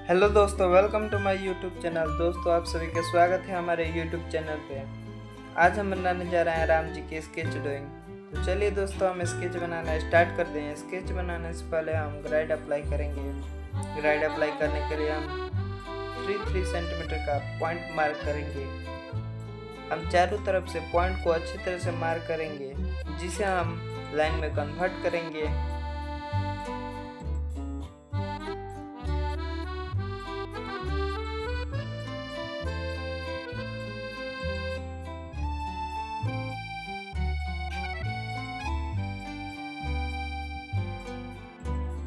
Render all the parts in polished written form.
Hello दोस्तों, welcome to my YouTube channel. दोस्तों, आप सभी का स्वागत है हमारे यूट्यूब चैनल पे। आज हम बनाने जा रहे हैं राम जी की स्केच ड्राइंग। तो चलिए दोस्तों, हम स्केच बनाना स्टार्ट करते हैं। स्केच बनाने से पहले हम ग्राइड अप्लाई करेंगे। ग्राइड अप्लाई करने के लिए हम 3 सेंटीमीटर का पॉइंट मार्क करेंगे। हम चारों तरफ से पॉइंट को अच्छी तरह से मार्क करेंगे, जिसे हम लाइन में कन्वर्ट करेंगे।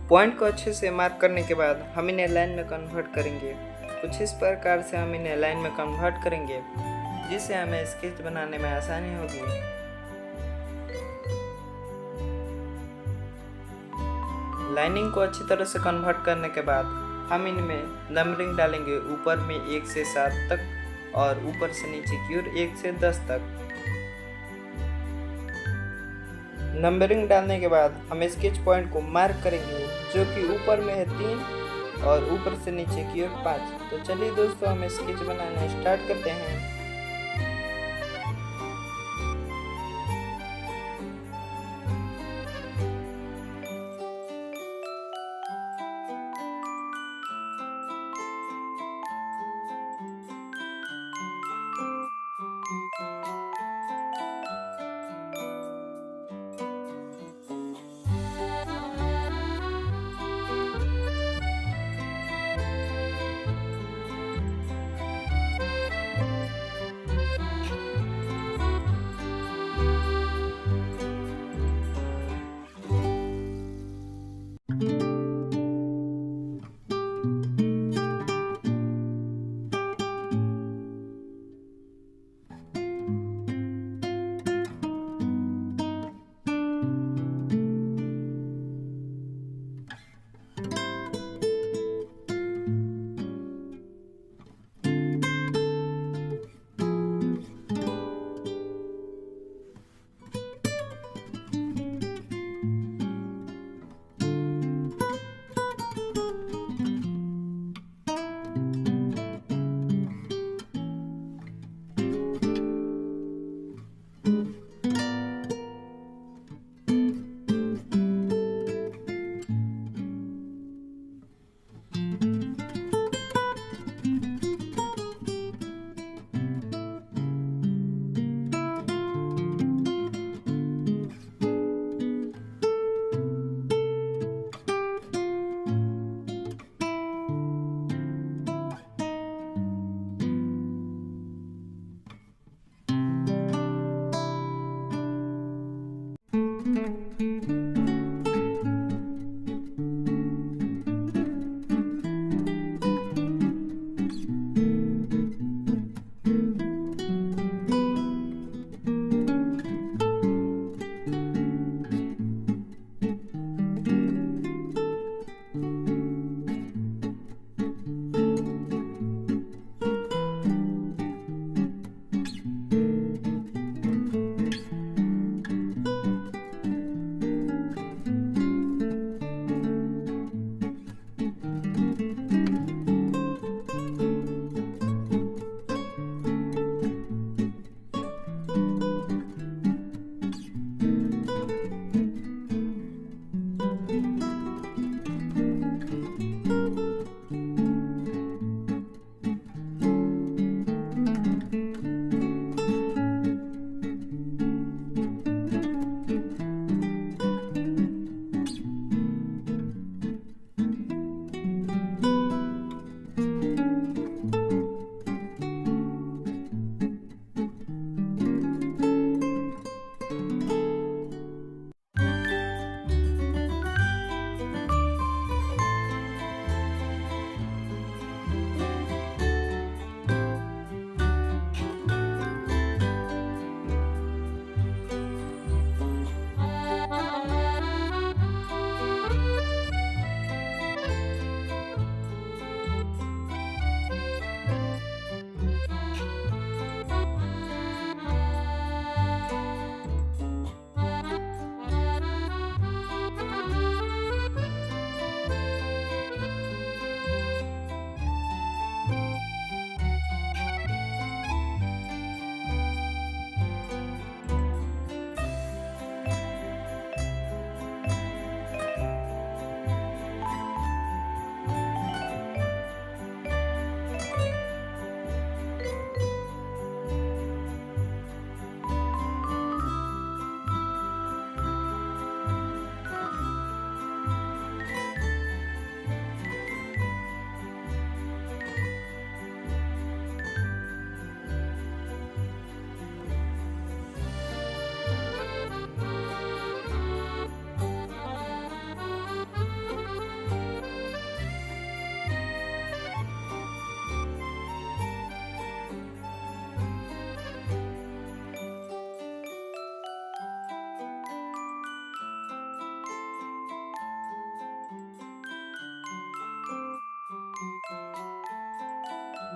पॉइंट को अच्छे से मार्क करने के बाद हम इन्हें लाइन में कन्वर्ट करेंगे। कुछ इस प्रकार से हम इन्हें लाइन में कन्वर्ट करेंगे, जिससे हमें स्केच बनाने में आसानी होगी। लाइनिंग को अच्छी तरह से कन्वर्ट करने के बाद हम इनमें नंबरिंग डालेंगे, ऊपर में 1 से 7 तक और ऊपर से नीचे की ओर 1 से 10 तक। नंबरिंग डालने के बाद हम स्केच पॉइंट को मार्क करेंगे, जो कि ऊपर में है 3 और ऊपर से नीचे की ओर 5। तो चलिए दोस्तों, हम स्केच बनाना स्टार्ट करते हैं।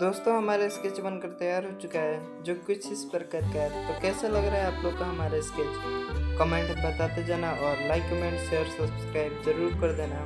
दोस्तों हमारा स्केच बनकर तैयार हो चुका है, जो कुछ इस प्रकार का है। तो कैसा लग रहा है आप लोग का हमारा स्केच, कमेंट बताते जाना और लाइक कमेंट शेयर सब्सक्राइब जरूर कर देना।